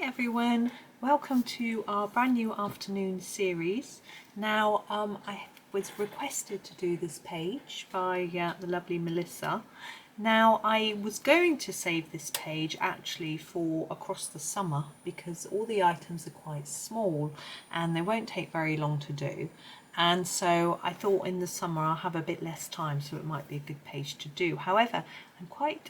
everyone, welcome to our brand new afternoon series. Now I was requested to do this page by the lovely Melissa. Now I was going to save this page actually for across the summer because all the items are quite small and they won't take very long to do, and so I thought in the summer I'll have a bit less time, so it might be a good page to do. However, I'm quite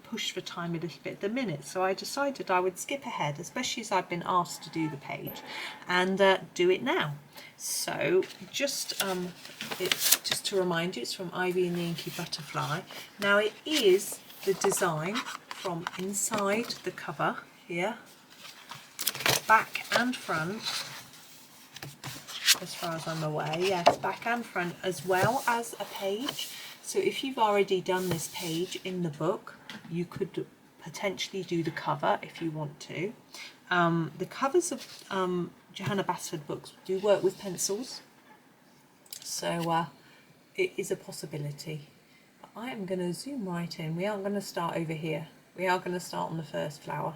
pushed for time a little bit at the minute, so I decided I would skip ahead, especially as I've been asked to do the page, and do it now. So just to remind you, it's from Ivy and the Inky Butterfly. Now it is the design from inside the cover here, back and front, as far as I'm aware. Yes, back and front, as well as a page. So if you've already done this page in the book, you could potentially do the cover if you want to. The covers of Johanna Basford books do work with pencils, so it is a possibility. But I am going to zoom right in. We aren't going to start over here. We are going to start on the first flower.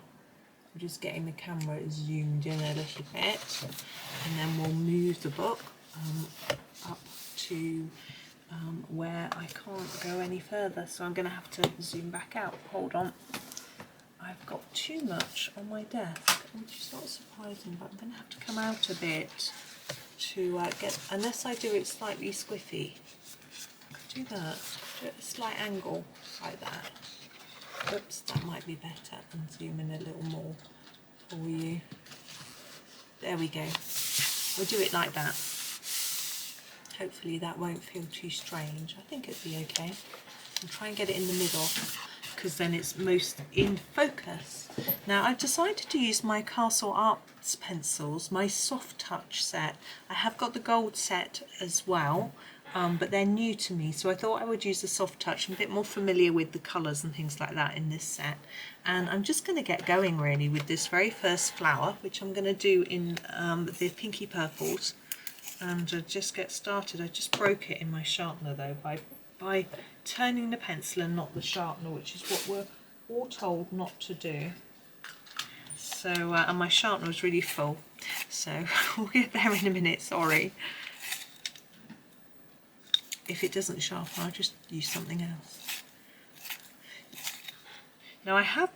I'm just getting the camera zoomed in a little bit, and then we'll move the book up to where I can't go any further, so I'm going to have to zoom back out. Hold on, I've got too much on my desk, which is not surprising, but I'm going to have to come out a bit to get, unless I do it slightly squiffy. I could do that, do it at a slight angle like that. Oops, that might be better, and zoom in a little more for you. There we go. We'll do it like that. Hopefully that won't feel too strange. I think it'll be okay. I'll try and get it in the middle because then it's most in focus. Now I've decided to use my Castle Arts pencils, my soft touch set. I have got the gold set as well, but they're new to me, so I thought I would use the soft touch. I'm a bit more familiar with the colours and things like that in this set. And I'm just going to get going really with this very first flower, which I'm going to do in the pinky purples. And just get started. I just broke it in my sharpener though by turning the pencil and not the sharpener, which is what we're all told not to do. So and my sharpener was really full, so we'll get there in a minute. Sorry. If it doesn't sharpen, I'll just use something else. Now I have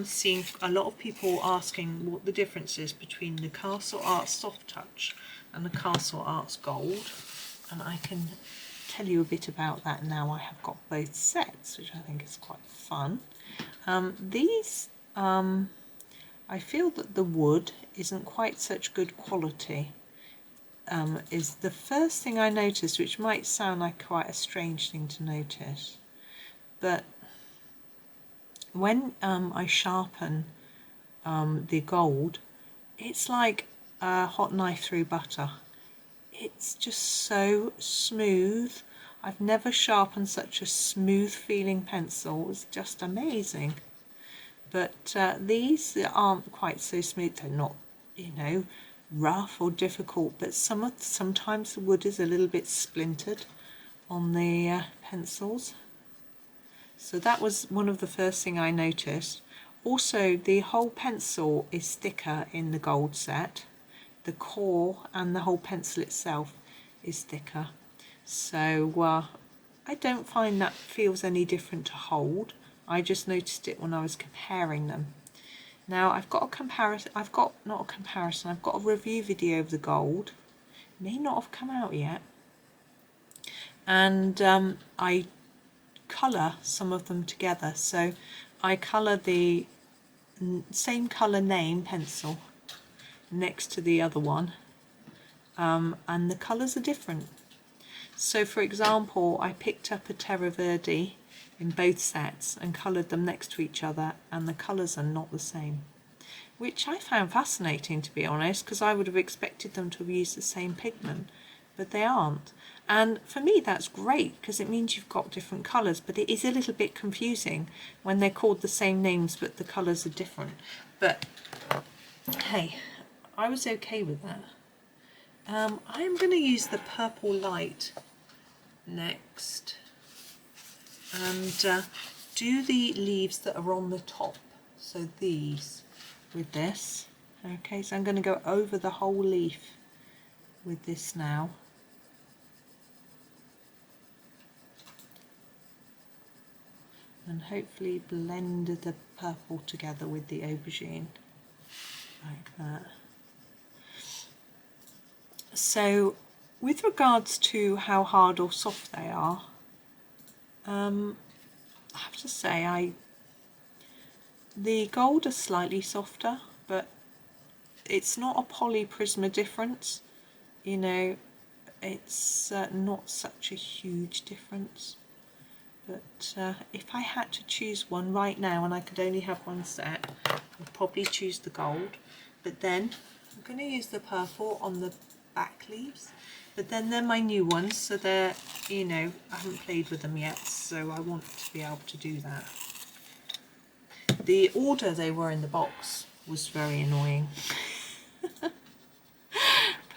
seen a lot of people asking what the difference is between the Castle Arts Soft Touch and the Castle Arts Gold, and I can tell you a bit about that now. I have got both sets, which I think is quite fun. I feel that the wood isn't quite such good quality, is the first thing I noticed, which might sound like quite a strange thing to notice, but when I sharpen the gold, it's like a hot knife through butter. It's just so smooth. I've never sharpened such a smooth feeling pencil. It's just amazing. But these aren't quite so smooth. They're not, you know, rough or difficult, but sometimes the wood is a little bit splintered on the pencils. So that was one of the first thing I noticed. Also, the whole pencil is thicker in the gold set. The core and the whole pencil itself is thicker. So I don't find that feels any different to hold. I just noticed it when I was comparing them. Now I've got a comparison, I've got a review video of the gold. It may not have come out yet. And I colour some of them together. So I colour the same colour name pencil next to the other one, and the colours are different. So for example, I picked up a Terra Verde in both sets and coloured them next to each other, and the colours are not the same, which I found fascinating, to be honest, because I would have expected them to have used the same pigment, but they aren't. And for me that's great, because it means you've got different colours, but it is a little bit confusing when they're called the same names but the colours are different. But hey, I was okay with that. I'm going to use the purple light next and do the leaves that are on the top. So these, with this. Okay, so I'm going to go over the whole leaf with this now. And hopefully blend the purple together with the aubergine, like that. So with regards to how hard or soft they are, I have to say the gold are slightly softer, but it's not a polyprisma difference, you know, it's not such a huge difference. But if I had to choose one right now and I could only have one set, I'd probably choose the gold. But then I'm going to use the purple on the back leaves. But then they're my new ones, so they're, you know, I haven't played with them yet, so I want to be able to do that. The order they were in the box was very annoying.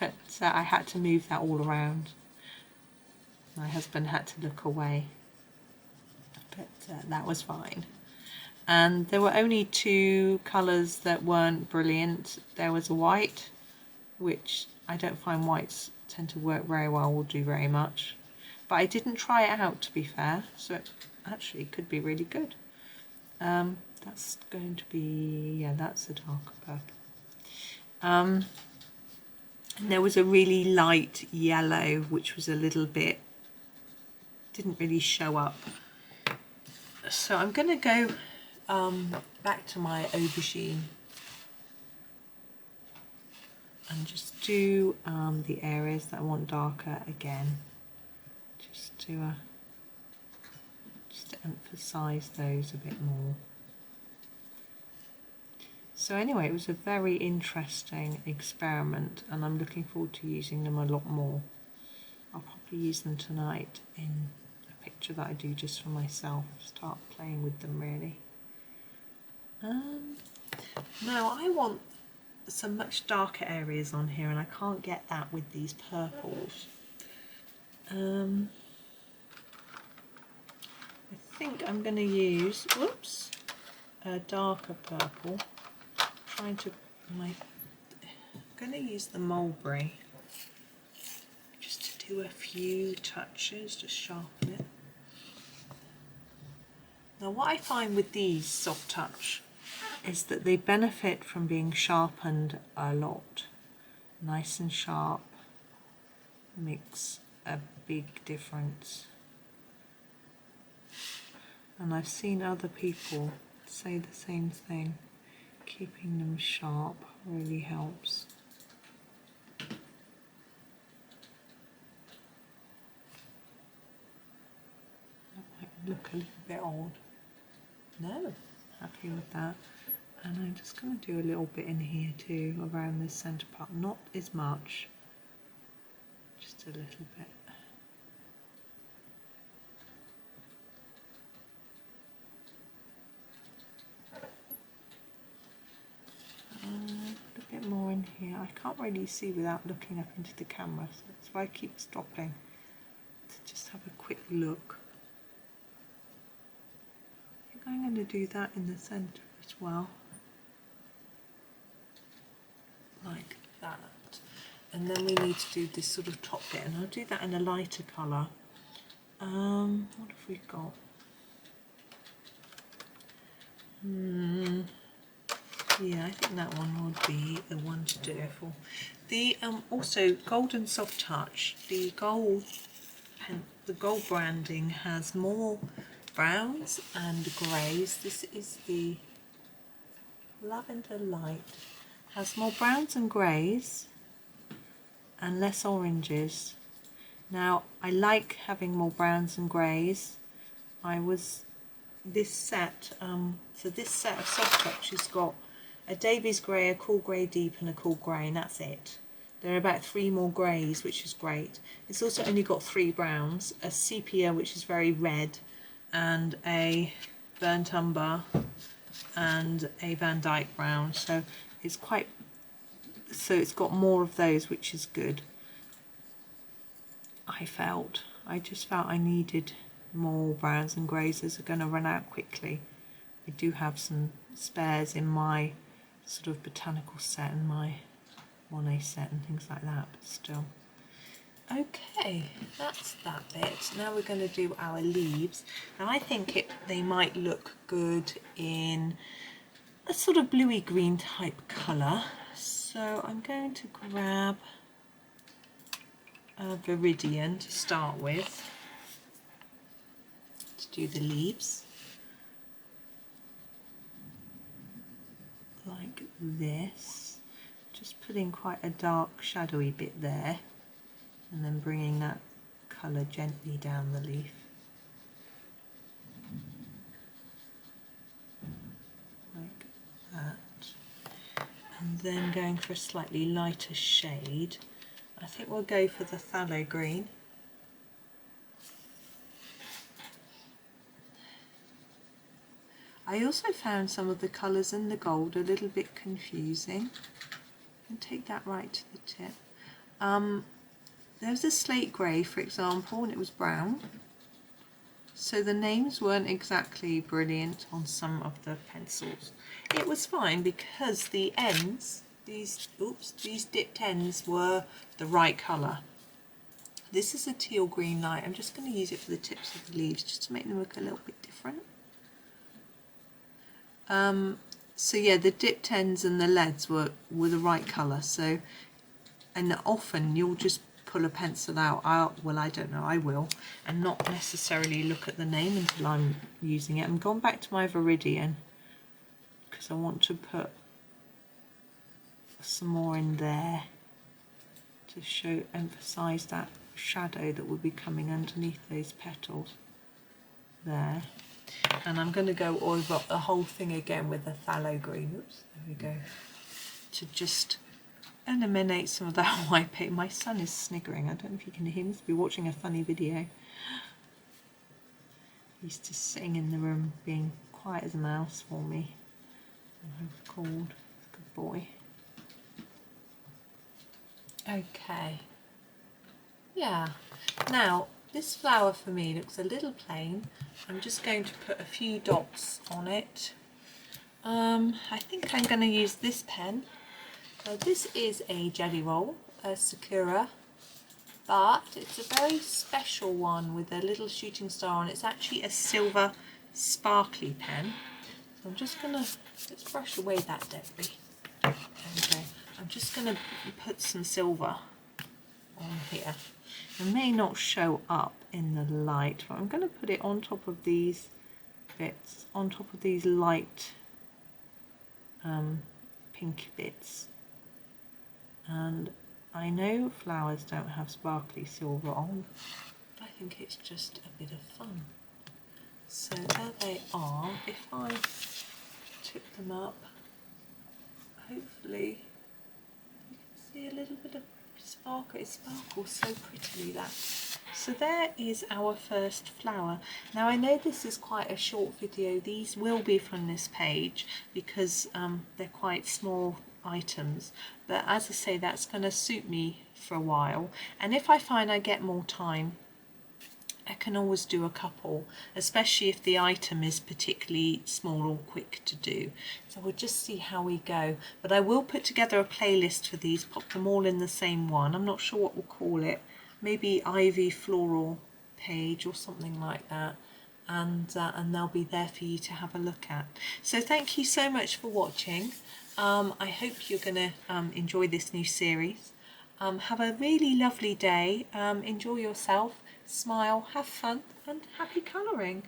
But I had to move that all around. My husband had to look away. But that was fine. And there were only two colours that weren't brilliant. There was a white, which I don't find whites tend to work very well or do very much. But I didn't try it out, to be fair, so it actually could be really good. That's going to be, yeah, that's a darker purple. And there was a really light yellow, which was a little bit, didn't really show up. So I'm going to go back to my aubergine and just do the areas that I want darker again, just to emphasize those a bit more. So anyway, it was a very interesting experiment and I'm looking forward to using them a lot more. I'll probably use them tonight in a picture that I do just for myself, start playing with them really. Now I want some much darker areas on here and I can't get that with these purples. I think I'm going to use, whoops, a darker purple. I'm going to use the Mulberry just to do a few touches, just sharpen it. Now what I find with these soft touch is that they benefit from being sharpened a lot. Nice and sharp makes a big difference. And I've seen other people say the same thing. Keeping them sharp really helps. That might look a little bit odd. No, happy with that. And I'm just going to do a little bit in here too, around this centre part. Not as much, just a little bit. A bit more in here. I can't really see without looking up into the camera, so that's why I keep stopping to just have a quick look. I think I'm going to do that in the centre as well, like that. And then we need to do this sort of top bit, and I'll do that in a lighter colour. What have we got? Yeah, I think that one would be the one to do it for. The also Golden Soft Touch, the gold branding has more browns and greys. This is the Lavender Light. Has more browns and greys and less oranges. Now I like having more browns and greys. This set, so this set of Soft Touch has got a Davies grey, a cool grey deep and a cool grey, and that's it. There are about 3 more greys, which is great. It's also only got 3 browns, a sepia which is very red, and a burnt umber and a Van Dyke brown. So it's got more of those, which is good. I just felt I needed more browns and greys as are going to run out quickly. I do have some spares in my sort of botanical set and my 1A set and things like that, but still. Okay, that's that bit. Now we're going to do our leaves. Now I think they might look good in a sort of bluey green type colour. So I'm going to grab a Veridian to start with to do the leaves. Like this. Just putting quite a dark shadowy bit there. And then bringing that colour gently down the leaf. Like that. And then going for a slightly lighter shade. I think we'll go for the Pthalo Green. I also found some of the colours in the gold a little bit confusing. And take that right to the tip. There was a slate grey, for example, and it was brown. So the names weren't exactly brilliant on some of the pencils. It was fine because the ends, these dipped ends were the right colour. This is a teal green light. I'm just going to use it for the tips of the leaves just to make them look a little bit different. So yeah, the dipped ends and the leads were the right colour. So, and often you'll just pull a pencil out, well I don't know, I will, and not necessarily look at the name until I'm using it. I'm going back to my Veridian because I want to put some more in there to emphasise that shadow that will be coming underneath those petals there. And I'm going to go over the whole thing again with the Pthalo Green. Oops, there we go. To just eliminate some of that white paint. My son is sniggering. I don't know if you can hear him. He must be watching a funny video. He's just sitting in the room being quiet as a mouse for me. I've called. Good boy. Okay. Yeah. Now, this flower for me looks a little plain. I'm just going to put a few dots on it. I think I'm going to use this pen. This is a Gellyroll, a Sakura, but it's a very special one with a little shooting star on it. It's actually a silver sparkly pen. So I'm just going to, let's brush away that debris. There we go. I'm just going to put some silver on here. It may not show up in the light, but I'm going to put it on top of these bits, on top of these light pink bits. And I know flowers don't have sparkly silver on, but I think it's just a bit of fun. So there they are. If I tip them up, hopefully you can see a little bit of sparkle. It sparkles so prettily, that. So there is our first flower. Now I know this is quite a short video. These will be from this page because they're quite small items, but as I say, that's going to suit me for a while, and if I find I get more time I can always do a couple, especially if the item is particularly small or quick to do. So we'll just see how we go, but I will put together a playlist for these, pop them all in the same one. I'm not sure what we'll call it, maybe Ivy Floral page or something like that, and they'll be there for you to have a look at. So thank you so much for watching. I hope you're going to enjoy this new series. Have a really lovely day. Enjoy yourself, smile, have fun, and happy colouring.